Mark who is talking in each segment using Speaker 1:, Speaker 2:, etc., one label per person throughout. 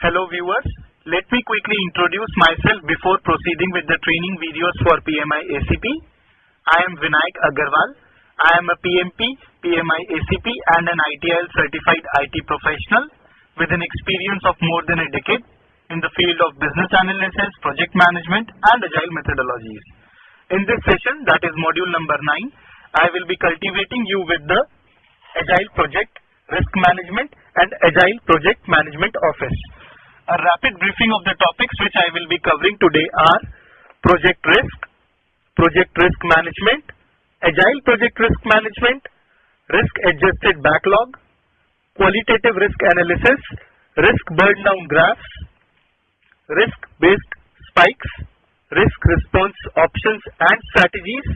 Speaker 1: Hello viewers, let me quickly introduce myself before proceeding with the training videos for PMI-ACP. I am Vinayak Agarwal. I am a PMP, PMI-ACP and an ITIL certified IT professional with an experience of more than a decade in the field of business analysis, project management and agile methodologies. In this session, that is module number 9, I will be cultivating you with the Agile Project Risk Management and Agile Project Management Office. A rapid briefing of the topics which I will be covering today are Project Risk Management, Agile Project Risk Management, Risk Adjusted Backlog, Qualitative Risk Analysis, Risk Burndown Graphs, Risk-Based Spikes, Risk Response Options and Strategies,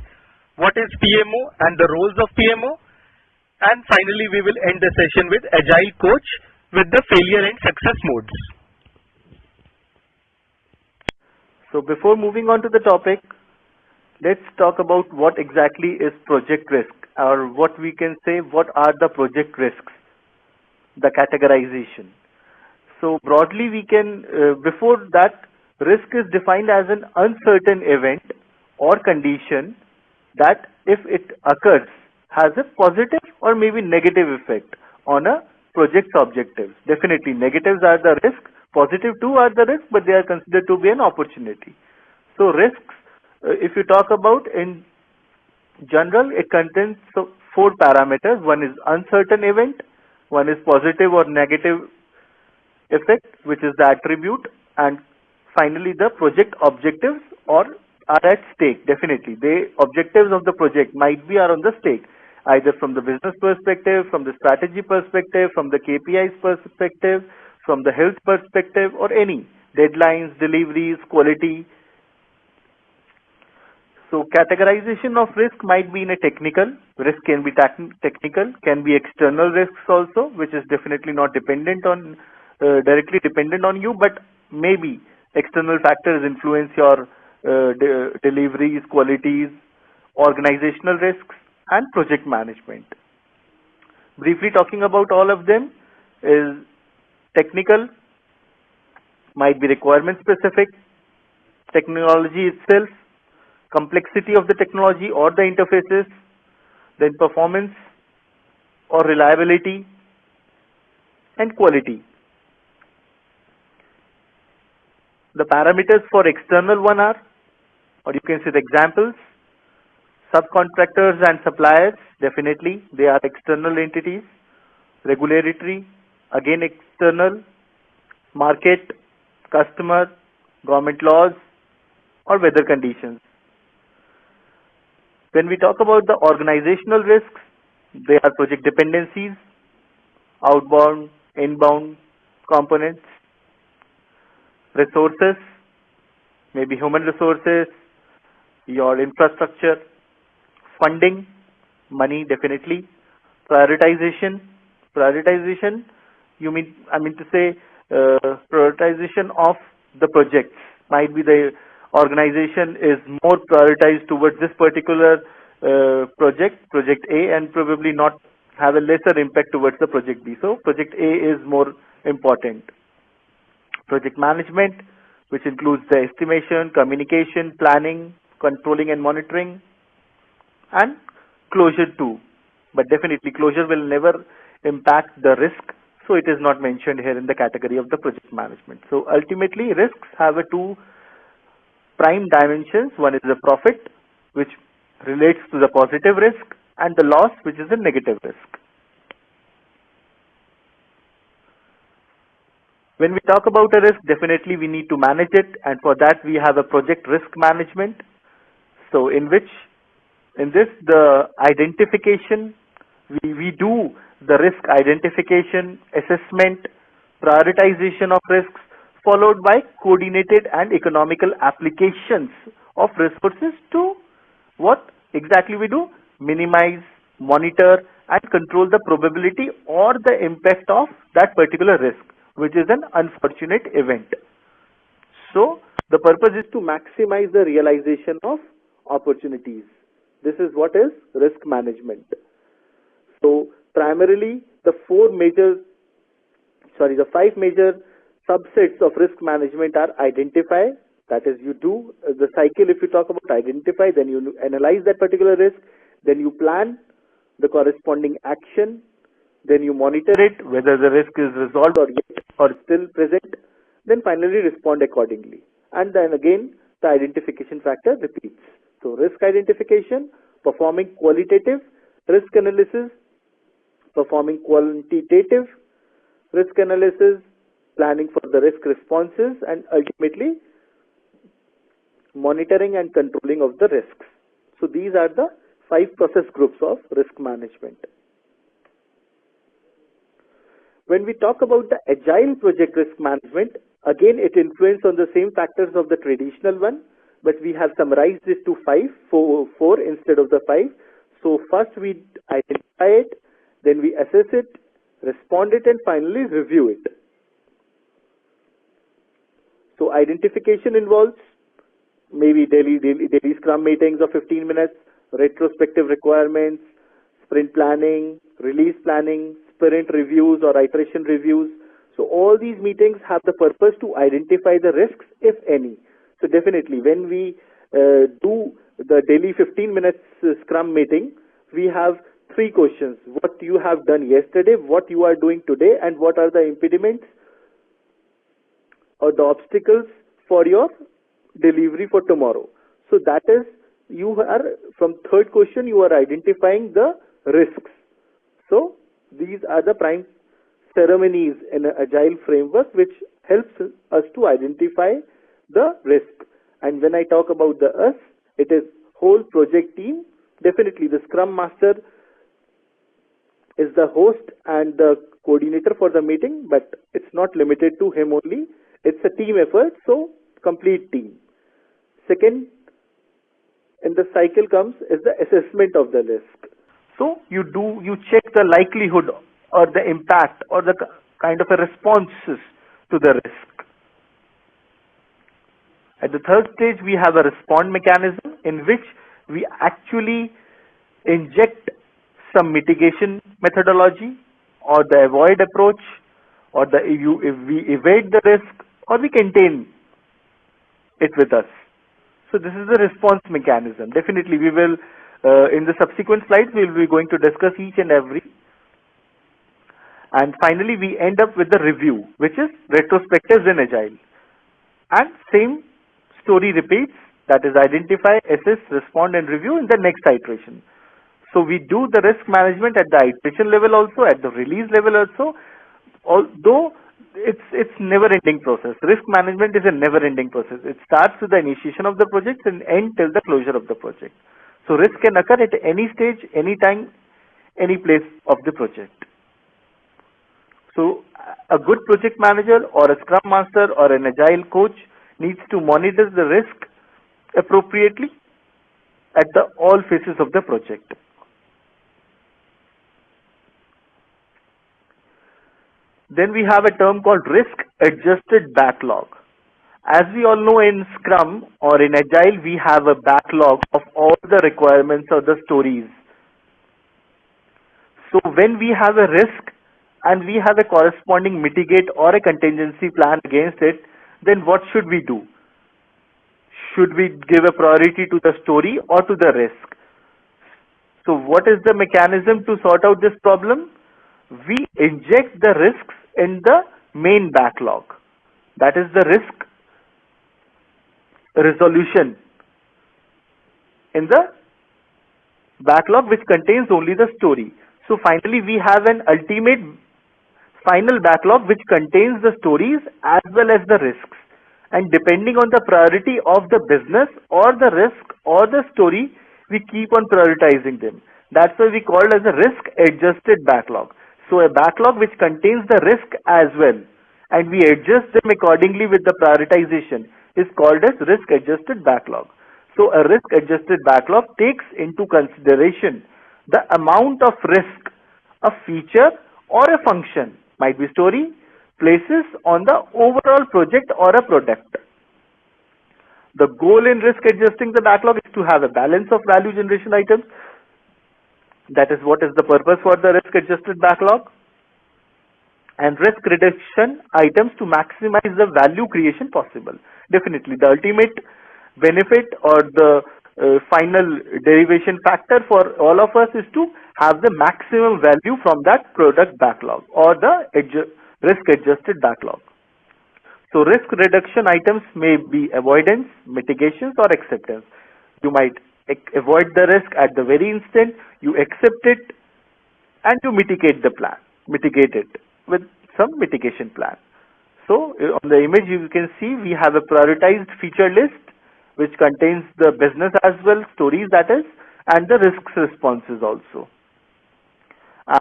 Speaker 1: what is PMO and the roles of PMO, and finally we will end the session with Agile Coach with the failure and success modes.
Speaker 2: So before moving on to the topic, let's talk about what exactly is project risk, or what we can say, what are the project risks, the categorization. So broadly we can, before that, risk is defined as an uncertain event or condition that if it occurs has a positive or maybe negative effect on a project's objectives. Definitely negatives are the risk, positive too are the risk, but they are considered to be an opportunity. So risks, if you talk about in general, it contains 4 parameters. One is uncertain event, one is positive or negative effect, which is the attribute, and finally the project objectives are at stake. Definitely the objectives of the project might be are on the stake, either from the business perspective, from the strategy perspective, from the KPIs perspective, from the health perspective, or any deadlines, deliveries, quality. So categorization of risk might be in a technical. Risk can be technical, can be external risks also, which is definitely not dependent on directly dependent on you, but maybe external factors influence your deliveries, qualities, organizational risks, and project management. Briefly talking about all of them is technical, might be requirement specific, technology itself, complexity of the technology or the interfaces, then performance or reliability, and quality. The parameters for external one are, or you can say the examples, subcontractors and suppliers, definitely they are external entities. Regulatory, again external. Market, customer, government laws, or weather conditions. When we talk about the organizational risks, they are project dependencies, outbound, inbound components, resources, maybe human resources, your infrastructure, funding, money definitely, prioritization, I mean to say prioritization of the projects. Might be the organization is more prioritized towards this particular project A, and probably not have a lesser impact towards the project B. So project A is more important. Project management, which includes the estimation, communication, planning, controlling and monitoring, and closure too. But definitely closure will never impact the risk, so it is not mentioned here in the category of the project management. So ultimately risks have a 2 prime dimensions. One is the profit, which relates to the positive risk, and the loss, which is a negative risk. When we talk about a risk, definitely we need to manage it, and for that we have a project risk management. So in this the identification, we do the risk identification, assessment, prioritization of risks, followed by coordinated and economical applications of resources to what exactly we do? Minimize, monitor and control the probability or the impact of that particular risk, which is an unfortunate event. So the purpose is to maximize the realization of opportunities. This is what is risk management. So primarily the 5 major subsets of risk management are identify, that is you do the cycle. If you talk about identify, then you analyze that particular risk, then you plan the corresponding action, then you monitor it whether the risk is resolved or yet or still present, then finally respond accordingly. And then again the identification factor repeats. So risk identification, performing qualitative risk analysis, performing quantitative risk analysis, planning for the risk responses, and ultimately monitoring and controlling of the risks. So these are the 5 process groups of risk management. When we talk about the agile project risk management, again it influences on the same factors of the traditional one, but we have summarized it to 4 instead of the 5. So first we identify it, then we assess it, respond it, and finally review it. So identification involves maybe daily scrum meetings of 15 minutes, retrospective requirements, sprint planning, release planning, sprint reviews or iteration reviews. So all these meetings have the purpose to identify the risks, if any. So definitely when we do the daily 15 minutes scrum meeting, we have 3 questions: what you have done yesterday, what you are doing today, and what are the impediments or the obstacles for your delivery for tomorrow. So that is, you are, from 3rd question, you are identifying the risks. So these are the prime ceremonies in an agile framework which helps us to identify the risk. And when I talk about the us, it is whole project team. Definitely the Scrum Master is the host and the coordinator for the meeting, but it's not limited to him only. It's a team effort, so complete team. Second in the cycle comes is the assessment of the risk. So you check the likelihood or the impact or the kind of a responses to the risk. At the 3rd stage, we have a respond mechanism in which we actually inject some mitigation methodology or the avoid approach, or if we evade the risk or we contain it with us. So this is the response mechanism. Definitely we will, in the subsequent slides, we will be going to discuss each and every. And finally we end up with the review, which is retrospectives in Agile. And same story repeats, that is identify, assess, respond and review in the next iteration. So we do the risk management at the iteration level also, at the release level also, although it's never-ending process. Risk management is a never-ending process. It starts with the initiation of the project and end till the closure of the project. So risk can occur at any stage, any time, any place of the project. So a good project manager or a Scrum Master or an Agile coach needs to monitor the risk appropriately at all phases of the project. Then we have a term called risk adjusted backlog. As we all know, in Scrum or in Agile, we have a backlog of all the requirements or the stories. So when we have a risk and we have a corresponding mitigate or a contingency plan against it, then what should we do? Should we give a priority to the story or to the risk? So what is the mechanism to sort out this problem? We inject the risks in the main backlog. That is the risk resolution in the backlog, which contains only the story. So finally we have an ultimate final backlog which contains the stories as well as the risks. And depending on the priority of the business or the risk or the story, we keep on prioritizing them. That's why we call it as a risk adjusted backlog. So a backlog which contains the risk as well, and we adjust them accordingly with the prioritization, is called as risk adjusted backlog. So a risk adjusted backlog takes into consideration the amount of risk a feature or a function, might be story, places on the overall project or a product. The goal in risk adjusting the backlog is to have a balance of value generation items. That is what is the purpose for the risk adjusted backlog. and risk reduction items to maximize the value creation possible. Definitely, the ultimate benefit or the final derivation factor for all of us is to have the maximum value from that product backlog or the risk adjusted backlog. So risk reduction items may be avoidance, mitigations or acceptance. You might avoid the risk at the very instant, you accept it and you mitigate it with some mitigation plan. So on the image you can see we have a prioritized feature list which contains the business as well, stories that is, and the risks responses also.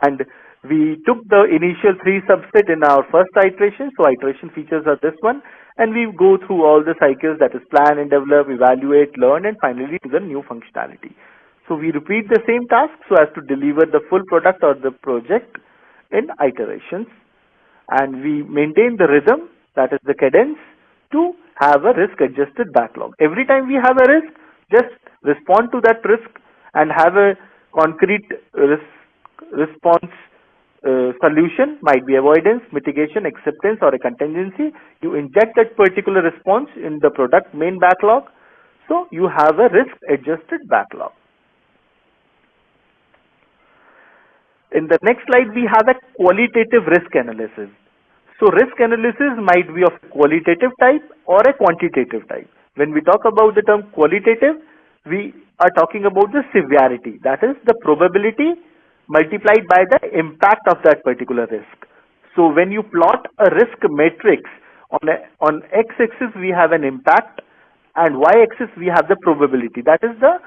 Speaker 2: And we took the initial 3 subset in our first iteration. So iteration features are this one, and we go through all the cycles, that is plan and develop, evaluate, learn, and finally to the new functionality. So we repeat the same task so as to deliver the full product or the project in iterations, and we maintain the rhythm, that is the cadence, to have a risk adjusted backlog. Every time we have a risk, just respond to that risk and have a concrete response solution, might be avoidance, mitigation, acceptance or a contingency. You inject that particular response in the product main backlog, so you have a risk adjusted backlog. In the next slide we have a qualitative risk analysis. So risk analysis might be of qualitative type or a quantitative type. When we talk about the term qualitative, we are talking about the severity, that is the probability multiplied by the impact of that particular risk. So when you plot a risk matrix, on x-axis we have an impact and y-axis we have the probability, that is the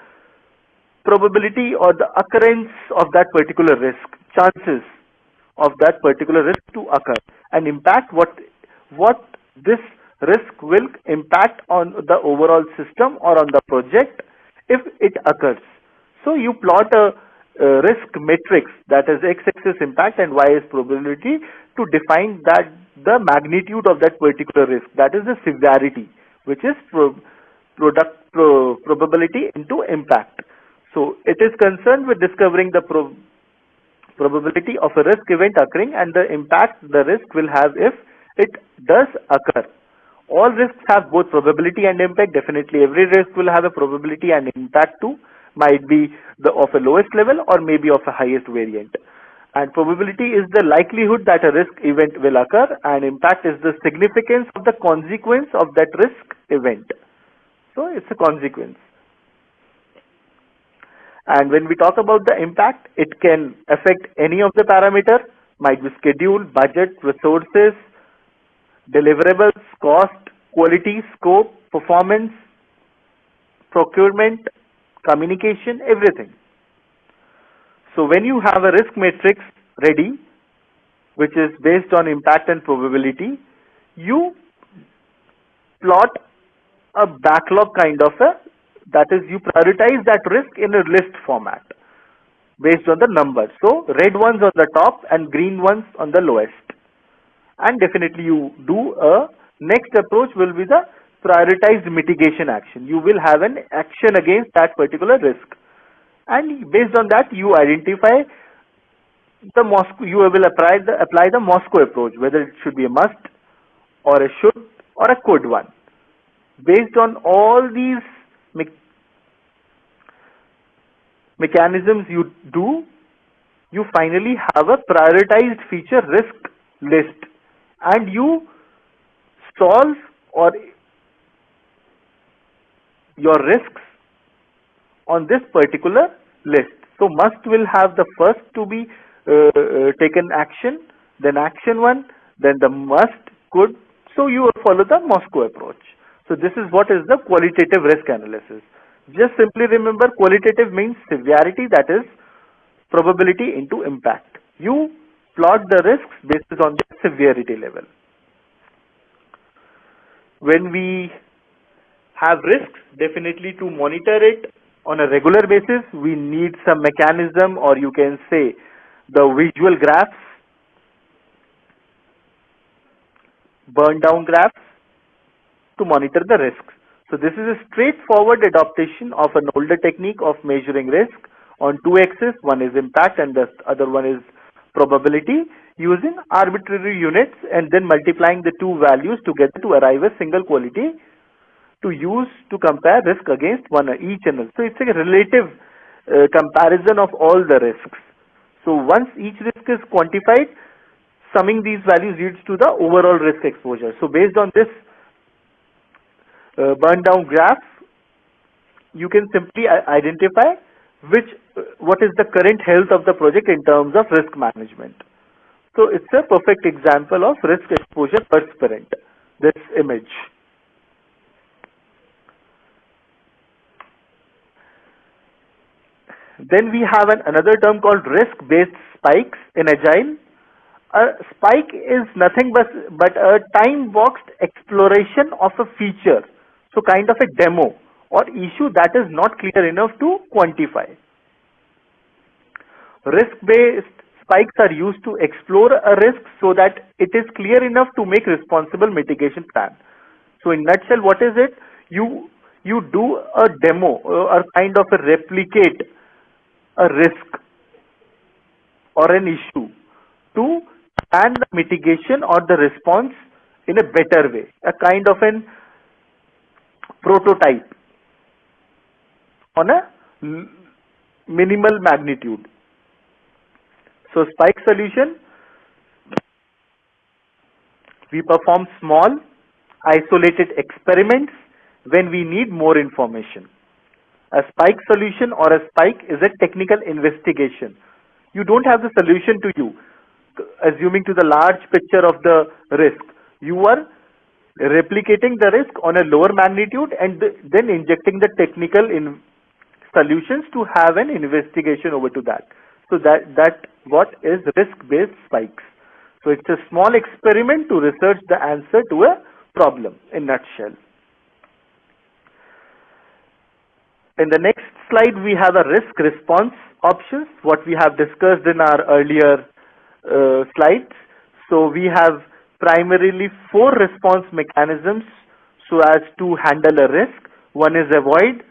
Speaker 2: probability or the occurrence of that particular risk, chances of that particular risk to occur, and impact what this risk will impact on the overall system or on the project if it occurs. So you plot a risk matrix, that is x-axis impact and y is probability, to define that the magnitude of that particular risk, that is the severity, which is probability into impact. So it is concerned with discovering the probability of a risk event occurring and the impact the risk will have if it does occur. All risks have both probability and impact. Definitely every risk will have a probability and impact too, might be of a lowest level or maybe of a highest variant. And probability is the likelihood that a risk event will occur, and impact is the significance of the consequence of that risk event. So it's a consequence. And when we talk about the impact, it can affect any of the parameters, might be schedule, budget, resources, deliverables, cost, quality, scope, performance, procurement, communication, everything. So when you have a risk matrix ready, which is based on impact and probability, you plot a backlog kind of that is you prioritize that risk in a list format based on the numbers. So red ones on the top and green ones on the lowest. And definitely you do a next approach will be the prioritized mitigation action. You will have an action against that particular risk, and based on that you identify the Moscow, you will apply the Moscow approach, whether it should be a must or a should or a could one. Based on all these mechanisms you do, you finally have a prioritized feature risk list, and you solve or your risks on this particular list. So must will have the first to be taken action, then action one, then the must, could. So you will follow the Moscow approach. So this is what is the qualitative risk analysis. Just simply remember, qualitative means severity, that is probability into impact. You plot the risks based on the severity level. When we have risks, definitely to monitor it on a regular basis, we need some mechanism, or you can say the visual graphs, Burndown graphs, to monitor the risks. So this is a straightforward adaptation of an older technique of measuring risk on two axes. One is impact and the other one is probability. using arbitrary units and then multiplying the two values together to arrive a single quality to use to compare risk against each another. So it's a relative comparison of all the risks. So once each risk is quantified, summing these values leads to the overall risk exposure. So based on this burn-down graph, you can simply identify what is the current health of the project in terms of risk management. So it's a perfect example of risk exposure per sprint, this image. Then we have another term called risk-based spikes in Agile. A spike is nothing but a time-boxed exploration of a feature. So kind of a demo or issue that is not clear enough to quantify. Risk-based spikes are used to explore a risk so that it is clear enough to make responsible mitigation plan. So in nutshell, what is it? You do a demo or kind of a replicate a risk or an issue to plan the mitigation or the response in a better way, a kind of an prototype on a minimal magnitude. So spike solution, we perform small isolated experiments when we need more information. A spike solution or a spike is a technical investigation. You don't have the solution to you, assuming to the large picture of the risk. You are replicating the risk on a lower magnitude and then injecting the technical solutions to have an investigation over to that. So that what is risk-based spikes. So it's a small experiment to research the answer to a problem in nutshell. In the next slide, we have a risk response options, what we have discussed in our earlier slides. So we have primarily 4 response mechanisms so as to handle a risk. One is avoid,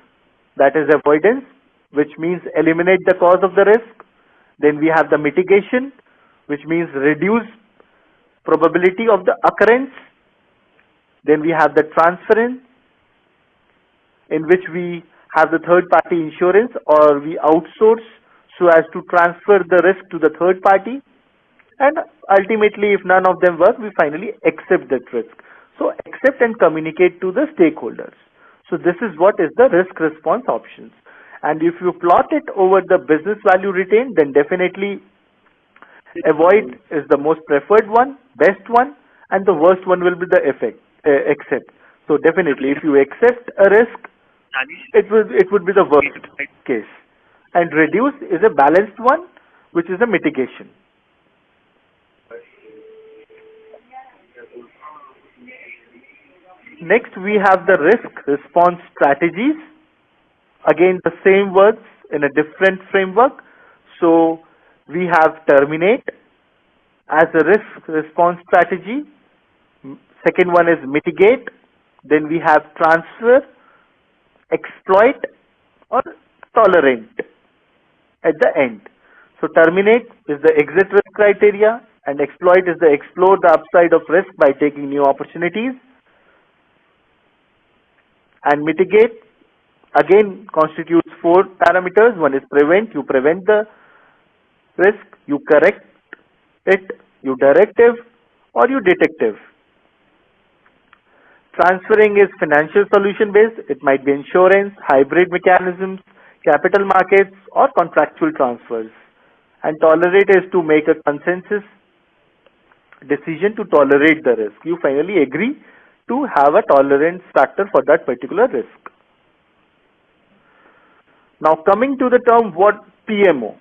Speaker 2: that is avoidance, which means eliminate the cause of the risk. Then we have the mitigation, which means reduce probability of the occurrence. Then we have the transference, in which we have the third party insurance or we outsource so as to transfer the risk to the third party. And ultimately, if none of them work, we finally accept that risk. So accept and communicate to the stakeholders. So this is what is the risk response options. And if you plot it over the business value retained, then definitely avoid is the most preferred one, best one, and the worst one will be the accept. So definitely, if you accept a risk, it would be the worst case. And reduce is a balanced one, which is a mitigation. Next, we have the risk response strategies. Again, the same words in a different framework. So we have terminate as a risk response strategy. Second one is mitigate. Then we have transfer, exploit, or tolerate at the end. So terminate is the exit risk criteria, and exploit is the explore the upside of risk by taking new opportunities. And mitigate again constitutes 4 parameters. One is prevent, you prevent the risk, you correct it, you directive, or you detective. Transferring is financial solution based. It might be insurance, hybrid mechanisms, capital markets, or contractual transfers. And tolerate is to make a consensus decision to tolerate the risk. You finally agree to have a tolerance factor for that particular risk. Now coming to the term what PMO.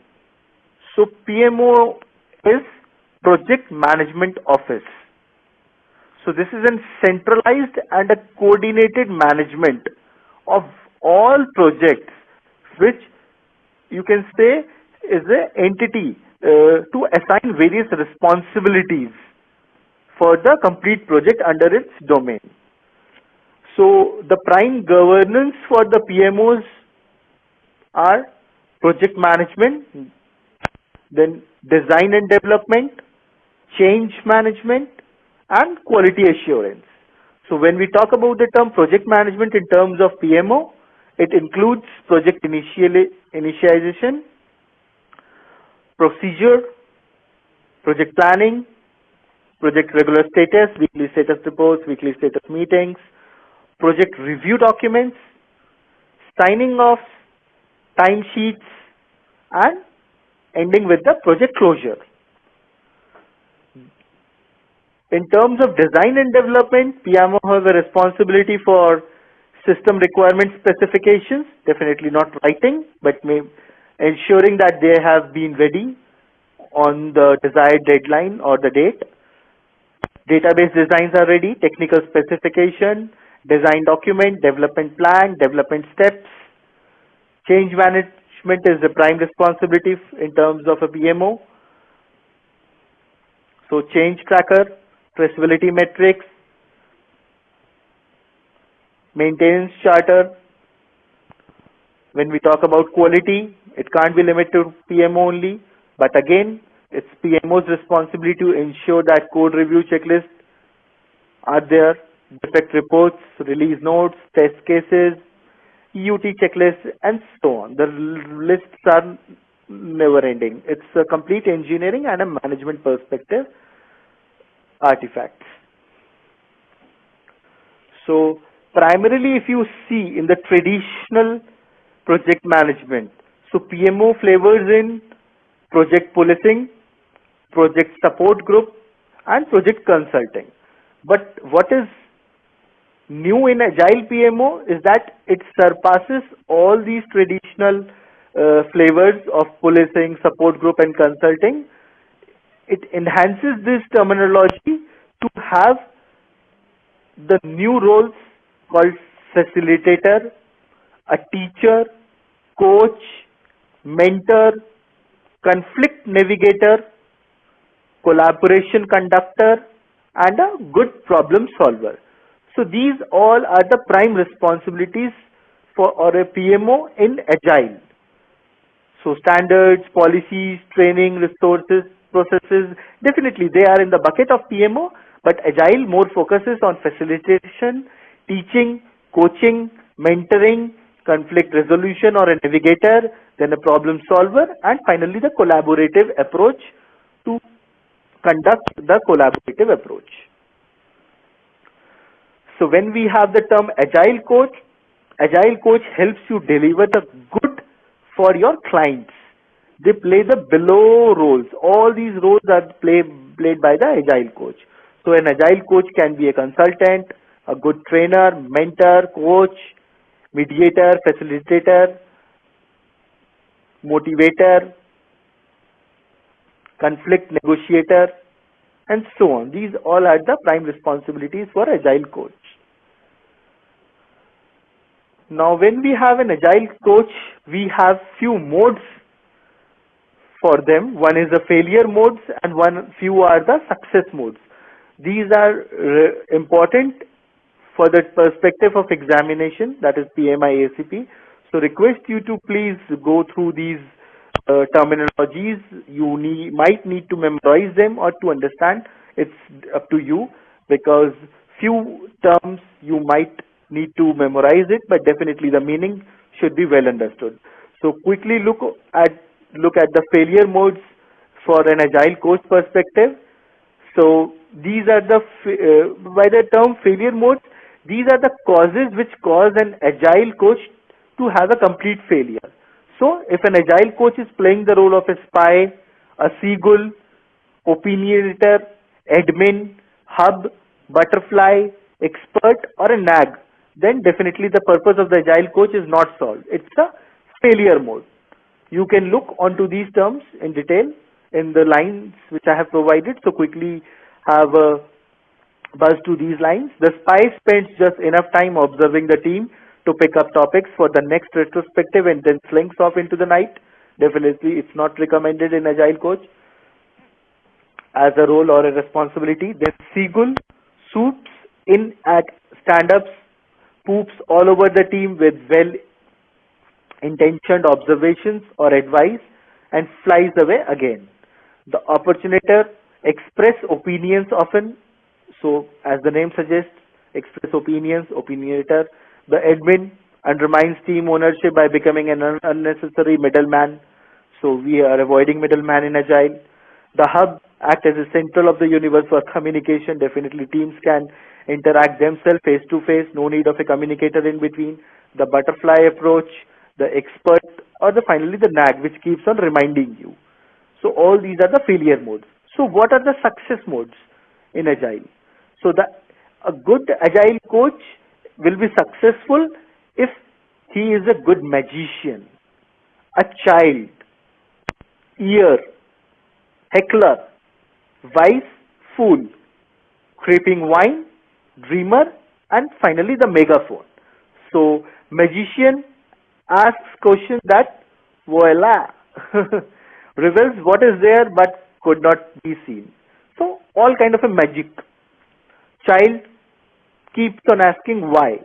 Speaker 2: So PMO is Project Management Office. So this is a centralized and a coordinated management of all projects, which you can say is an entity to assign various responsibilities for the complete project under its domain. So the prime governance for the PMOs are project management, then design and development, change management, and quality assurance. So when we talk about the term project management in terms of PMO, it includes project initialization, procedure, project planning, project regular status, weekly status reports, weekly status meetings, project review documents, signing off, timesheets, and ending with the project closure. In terms of design and development, PMO has a responsibility for system requirement specifications, definitely not writing, but ensuring that they have been ready on the desired deadline or the date. Database designs are ready, technical specification, design document, development plan, development steps. Change management is the prime responsibility in terms of a PMO. So change tracker, traceability metrics, maintenance charter. When we talk about quality, it can't be limited to PMO only, but again, it's PMO's responsibility to ensure that code review checklists are there, defect reports, release notes, test cases, EUT checklists, and so on. The lists are never ending. It's a complete engineering and a management perspective artifacts. So primarily, if you see in the traditional project management, so PMO flavors in project policing, project support group, and project consulting. But what is new in Agile PMO is that it surpasses all these traditional flavors of policing, support group, and consulting. It enhances this terminology to have the new roles called facilitator, a teacher, coach, mentor, conflict navigator, collaboration conductor, and a good problem solver. So these all are the prime responsibilities for a PMO in Agile. So standards, policies, training, resources, processes, definitely they are in the bucket of PMO, but Agile more focuses on facilitation, teaching, coaching, mentoring, conflict resolution or a navigator, then a problem solver, and finally the collaborative approach to conduct the collaborative approach. So when we have the term Agile Coach helps you deliver the good for your clients. They play the below roles. All these roles are played by the Agile Coach. So an Agile Coach can be a consultant, a good trainer, mentor, coach, mediator, facilitator, motivator, conflict negotiator, and so on. These all are the prime responsibilities for Agile Coach. Now, when we have an Agile Coach, we have few modes for them. One is the failure modes and few are the success modes. These are important for the perspective of examination, that is PMI-ACP. So request you to please go through these terminologies. You might need to memorize them or to understand. It's up to you, because few terms you might need to memorize it, but definitely the meaning should be well understood. So quickly look at the failure modes for an Agile Coach perspective. So these are by the term failure modes, these are the causes which cause an Agile Coach to have a complete failure. So if an Agile Coach is playing the role of a spy, a seagull, opinionator, admin, hub, butterfly, expert, or a nag, then definitely the purpose of the Agile Coach is not solved. It's a failure mode. You can look onto these terms in detail in the lines which I have provided. So quickly have a buzz to these lines. The spy spends just enough time observing the team to pick up topics for the next retrospective and then slinks off into the night. Definitely it's not recommended in Agile Coach as a role or a responsibility. Then seagull swoops in at stand-ups, poops all over the team with well-intentioned observations or advice, and flies away again. The opportunator express opinions often. So as the name suggests, express opinions, opinionator. The admin undermines team ownership by becoming an unnecessary middleman. So we are avoiding middleman in Agile. The hub act as a central of the universe for communication. Definitely teams can interact themselves face to face. No need of a communicator in between. The butterfly approach, the expert, or finally the nag, which keeps on reminding you. So all these are the failure modes. So what are the success modes in Agile? So a good Agile coach will be successful if he is a good magician, a child, ear, heckler, wise fool, creeping wine, dreamer, and finally the megaphone. So magician asks questions that voila reveals what is there but could not be seen. So all kind of a magic. Child keeps on asking why.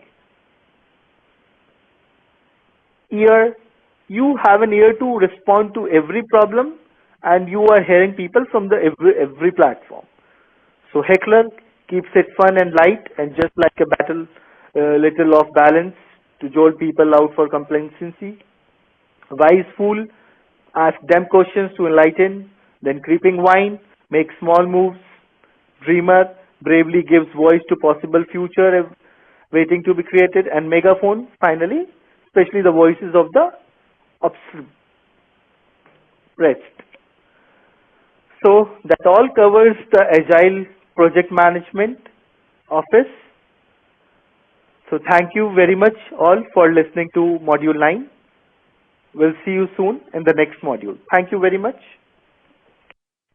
Speaker 2: Ear, you have an ear to respond to every problem and you are hearing people from the every platform. So heckler keeps it fun and light and just like a battle, little off balance to jolt people out for complacency. Wise fool, ask them questions to enlighten. Then creeping wine, make small moves. Dreamer bravely gives voice to possible future waiting to be created. And megaphone, finally, especially the voices of the rest. So that all covers the Agile project management office. So thank you very much all for listening to module 9. We'll see you soon in the next module. Thank you very much.